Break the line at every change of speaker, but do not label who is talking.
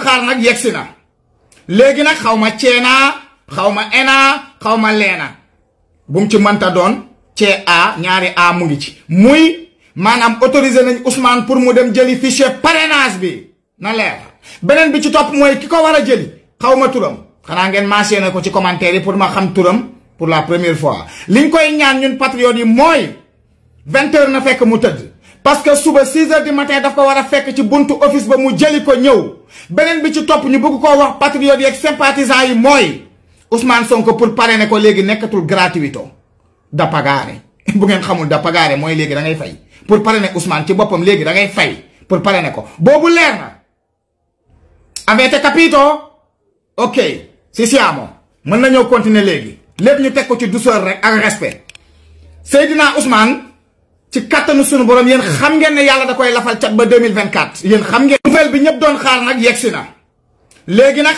xaar nag yegsi na léegi nag xaw ma ceena xaw ma ena xaw ma leena bu mu ci mënta doon cee a ñaari a mu ngi ci muy maanaam autorisé nañ Ousmane pour mu dem jëli fichier parrainage bi na leer beneen bi ci topp mooy ki ko war a jëli xaw ma turam xanaa ngeen mentionné ko ci commentaire yi pour ma xam turam pour la première fois liñ koy ñaan ñun patriotes yi mooy 20h na fekk mu tëdd parce que suba 6h du matin daf ko war a fekk ci buntu office ba mu jëli ko ñëw beneen bi ci topp ñu bëgg koo wax patriotes yi ak sympathisants yi mooy Ousmane Sonko pour parrainer ko léegi nekkatul gratuito da pagare bu ngeen xamul da pagare mooy léegi da ngay fay pour parrainer Ousmane ci boppam léegi da ngay fay pour parrainer ko boobu leer na avete capito ok si siamo mën nañoo continuer léegi lépp ñu teg ko ci douceur rek ak respect Seydina Ousmane ci kattanu sunu borom yéen xam ngeen ne yàlla da koy lafal cat ba 2024 yéen xam ngeen nouvelle bi ñëpp doon xaar nag yegsi na léegi nag